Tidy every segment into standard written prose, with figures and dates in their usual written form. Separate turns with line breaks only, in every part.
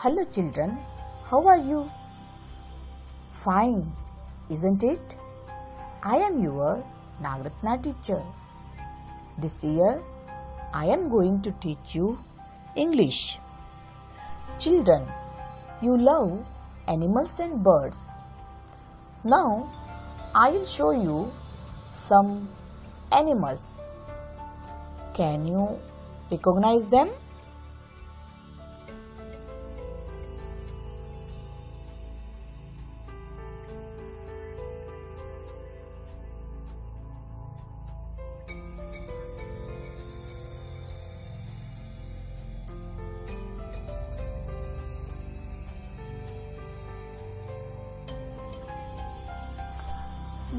Hello children, how are you? Fine, isn't it? I am your Nagratna teacher. This year, I am going to teach you English. Children, you love animals and birds. Now, I will show you some animals. Can you recognize them?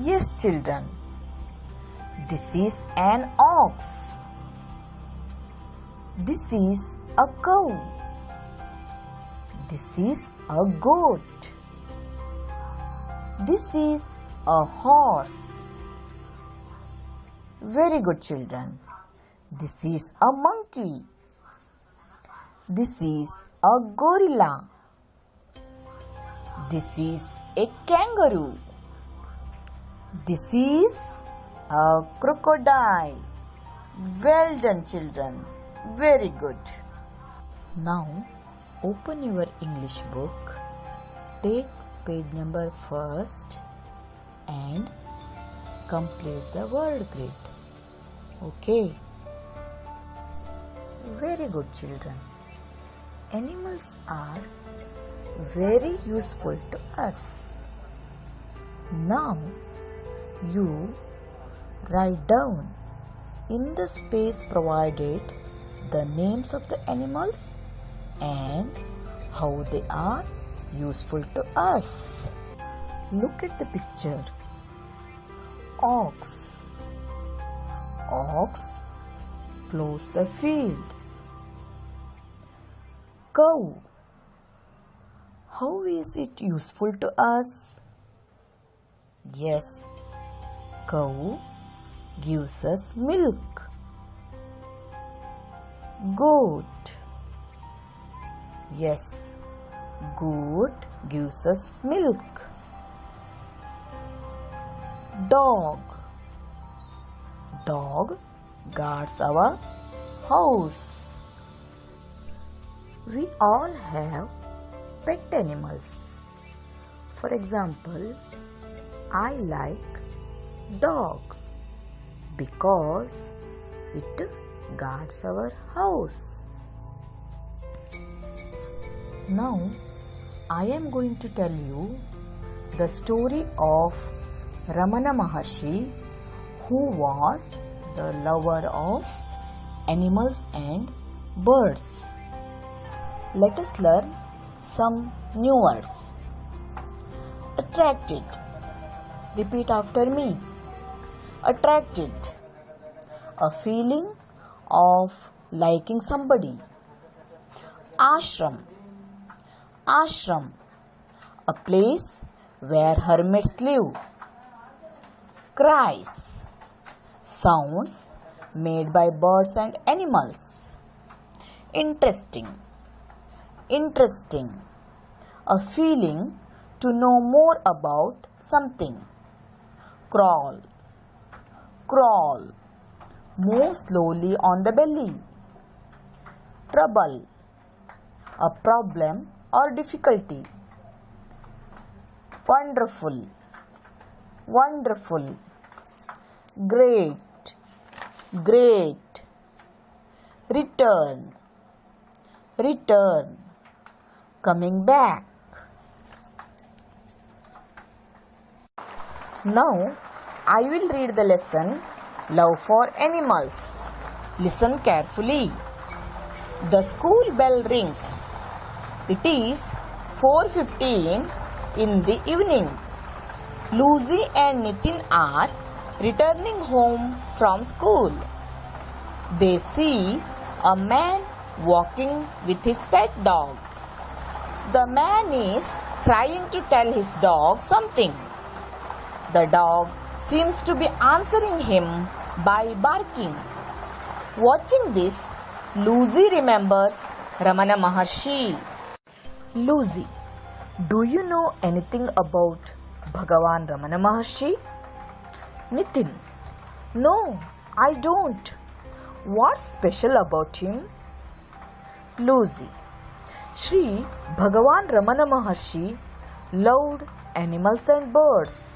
Yes, children. This is an ox. This is a cow. This is a goat. This is a horse. Very good, children. This is a monkey. This is a gorilla. This is a kangaroo. This is a crocodile. Well done, children. Very good. Now, open your English book. Take page number first and complete the word grid. Okay. Very good, children. Animals are very useful to us. Now, you write down in the space provided the names of the animals and how they are useful to us. Look at the picture. Ox. Ox plows the field. Cow. How is it useful to us? Yes, cow gives us milk. Goat. Yes, goat gives us milk. Dog. Dog guards our house. We all have pet animals. For example, I like dog because it guards our house. Now, I am going to tell you the story of Ramana Maharshi, who was the lover of animals and birds. Let us learn some new words. Attracted. Repeat after me. Attracted. A feeling of liking somebody. Ashram. Ashram. A place where hermits live. Cries. Sounds made by birds and animals. Interesting. Interesting. A feeling to know more about something. Crawl. Crawl. Move slowly on the belly. Trouble. A problem or difficulty. Wonderful. Wonderful. Great. Great. Return. Return. Coming back. Now, I will read the lesson Love for Animals. Listen carefully. The school bell rings. It is 4:15 in the evening. Lucy and Nitin are returning home from school. They see a man walking with his pet dog. The man is trying to tell his dog something. The dog seems to be answering him by barking. Watching this, Lucy remembers Ramana Maharshi. Lucy, do you know anything about Bhagavan Ramana Maharshi? Nitin, no, I don't. What's special about him? Lucy, Sri Bhagavan Ramana Maharshi loved animals and birds.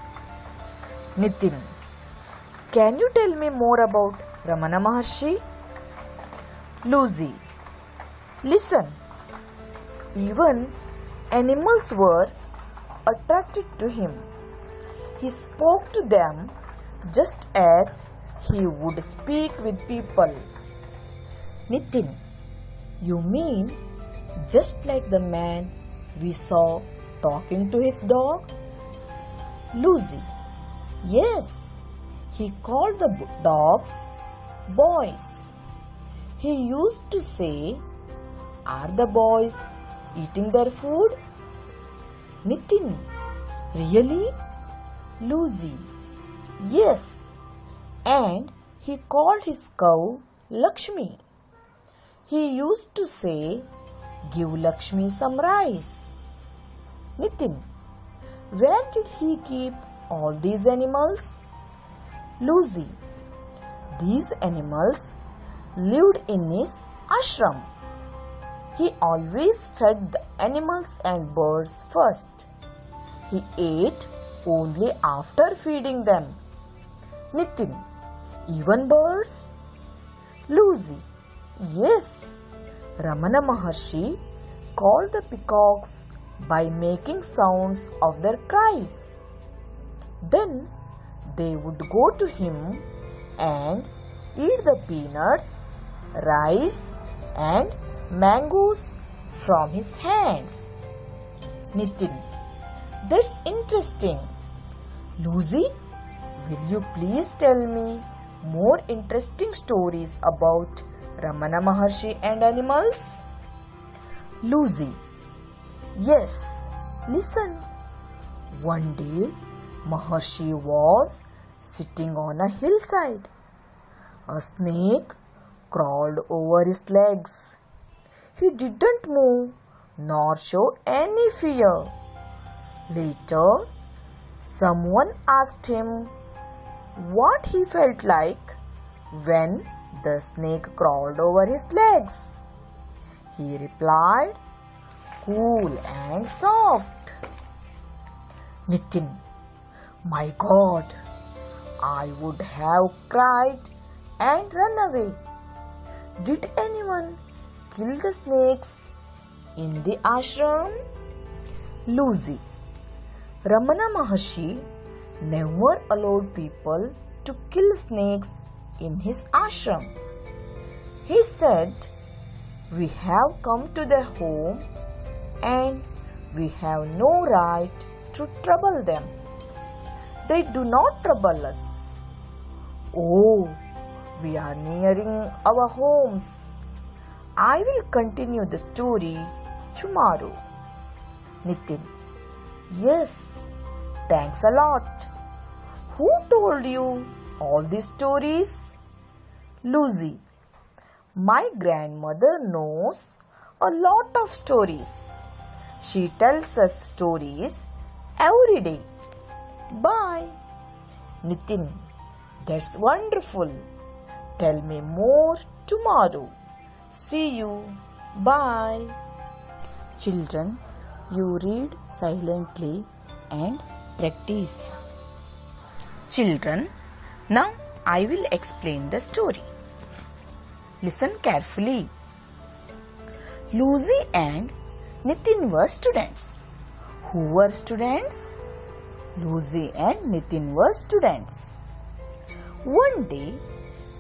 Nitin, can you tell me more about Ramana Maharshi? Lucy, listen. Even animals were attracted to him. He spoke to them just as he would speak with people. Nitin, you mean just like the man we saw talking to his dog? Lucy, yes, he called the dogs boys. He used to say, "Are the boys eating their food?" Nitin, really? Lucy, yes, and he called his cow Lakshmi. He used to say, "Give Lakshmi some rice." Nitin, where did he keep all these animals? Lucy, these animals lived in his ashram. He always fed the animals and birds first. He ate only after feeding them. Nitin, even birds? Lucy, yes. Ramana Maharshi called the peacocks by making sounds of their cries. Then they would go to him and eat the peanuts, rice and mangoes from his hands. Nitin, that's interesting. Lucy, will you please tell me more interesting stories about Ramana Maharshi and animals? Lucy, yes, listen. One day, Maharshi was sitting on a hillside. A snake crawled over his legs. He didn't move nor show any fear. Later, someone asked him what he felt like when the snake crawled over his legs. He replied, "Cool and soft." Nitin, my God, I would have cried and run away. Did anyone kill the snakes in the ashram? Lucy, Ramana Maharshi never allowed people to kill snakes in his ashram. He said, "We have come to their home and we have no right to trouble them. They do not trouble us. Oh, we are nearing our homes. I will continue the story tomorrow." Nitin, yes, thanks a lot. Who told you all these stories? Lucy, my grandmother knows a lot of stories. She tells us stories every day. Bye. Nitin, that's wonderful. Tell me more tomorrow. See you. Bye. Children, you read silently and practice. Children, now I will explain the story. Listen carefully. Lucy and Nitin were students. Who were students? Lucy and Nitin were students. One day,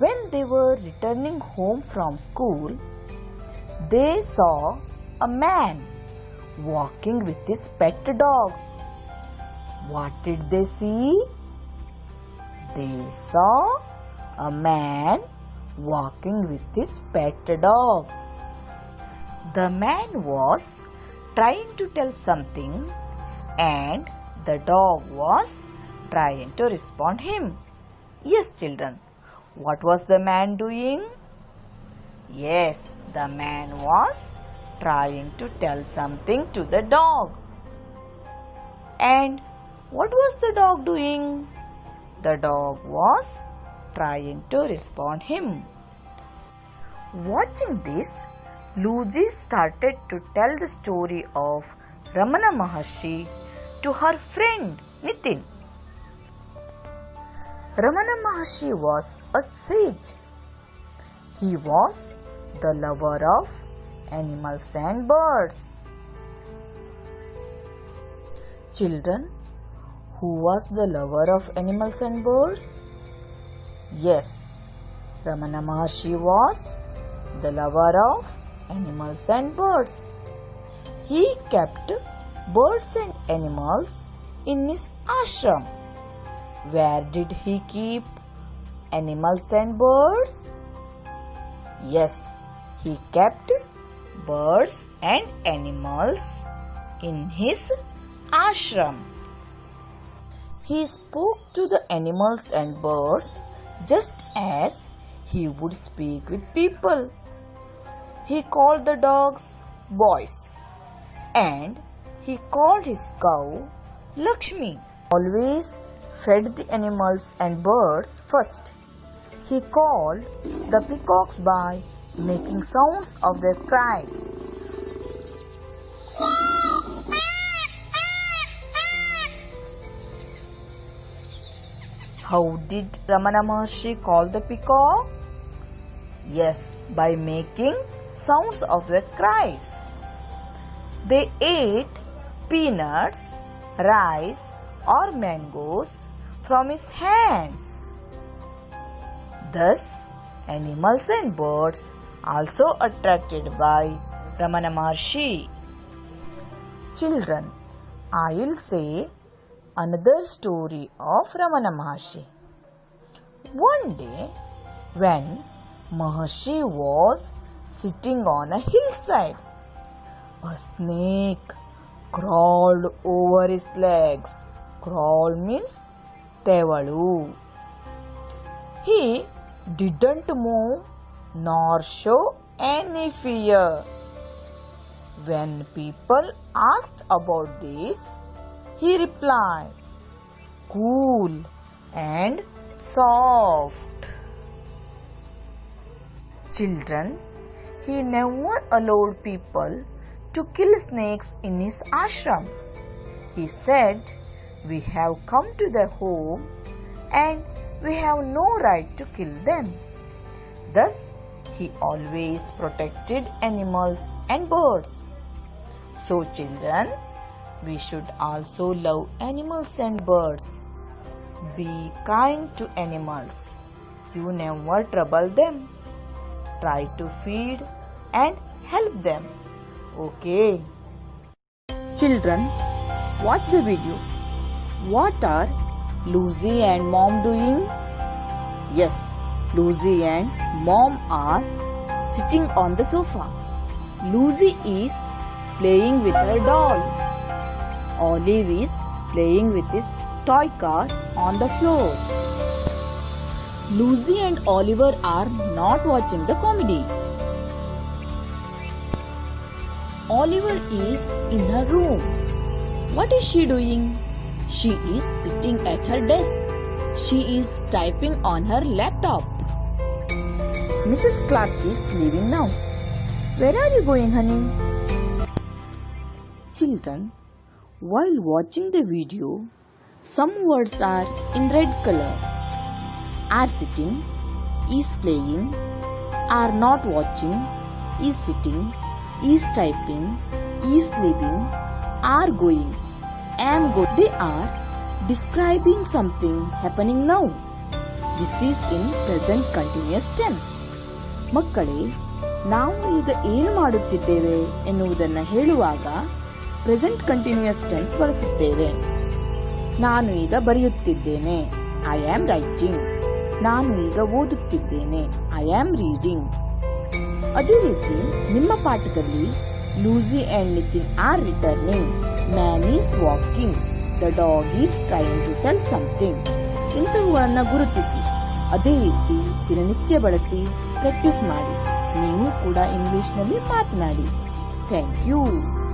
when they were returning home from school, they saw a man walking with his pet dog. What did they see? They saw a man walking with his pet dog. The man was trying to tell something and the dog was trying to respond him. Yes, children, what was the man doing? Yes, the man was trying to tell something to the dog. And what was the dog doing? The dog was trying to respond him. Watching this, Lucy started to tell the story of Ramana Maharshi to her friend Nitin. Ramana Maharshi was a sage. He was the lover of animals and birds. Children, who was the lover of animals and birds? Yes, Ramana Maharshi was the lover of animals and birds. He kept birds and animals in his ashram. Where did he keep animals and birds? Yes, he kept birds and animals in his ashram. He spoke to the animals and birds just as he would speak with people. He called the dogs boys and he called his cow Lakshmi. Always fed the animals and birds first. He called the peacocks by making sounds of their cries. How did Ramana Maharshi call the peacock? Yes, by making sounds of their cries. They ate peanuts, rice or mangoes from his hands. Thus, animals and birds also attracted by Ramana Maharshi. Children, I will say another story of Ramana Maharshi. One day, when Maharshi was sitting on a hillside, a snake crawled over his legs. Crawl means tevalu. He didn't move nor show any fear. When people asked about this, he replied, cool and soft. Children, he never allowed people to kill snakes in his ashram. He said, we have come to their home and we have no right to kill them. Thus, he always protected animals and birds. So children, we should also love animals and birds. Be kind to animals. You never trouble them. Try to feed and help them. Okay. Children, watch the video. What are Lucy and Mom doing? Yes, Lucy and Mom are sitting on the sofa. Lucy is playing with her doll. Olive is playing with his toy car on the floor. Lucy and Oliver are not watching the comedy. Oliver is in her room. What is she doing? She is sitting at her desk. She is typing on her laptop. Mrs. Clark is leaving now. Where are you going, honey? Children, while watching the video, some words are in red color. Are sitting, is playing, are not watching, is sitting, is typing, is leaving, are going, am going. They are describing something happening now. This is in present continuous tense. ಮಕ್ಕಳೇ, ನಾವು ಈಗ ಏನು ಮಾಡುತ್ತಿದ್ದೇವೆ ಎನ್ನುವುದನ್ನು ಹೇಳುವಾಗ present continuous tense ಬಳಸುತ್ತೇವೆ. ನಾನು ಈಗ ಬರೆಯುತ್ತಿದ್ದೇನೆ, ಐ ಆಮ್ ರೈಟಿಂಗ್. ನಾನು ಈಗ ಓದುತ್ತಿದ್ದೇನೆ, ಐ ಆಮ್ ರೀಡಿಂಗ್. ಅದೇ ರೀತಿ ನಿಮ್ಮ ಪಾಠದಲ್ಲಿ Lucy and Nitin are returning, man is walking, the dog is trying to tell something ಇಂಥವುಗಳನ್ನು ಗುರುತಿಸಿ ಅದೇ ರೀತಿ ದಿನನಿತ್ಯ ಬಳಸಿ ಪ್ರಾಕ್ಟೀಸ್ ಮಾಡಿ. ನೀವು ಕೂಡ ಇಂಗ್ಲಿಷ್ನಲ್ಲಿ ಮಾತನಾಡಿ. Thank you.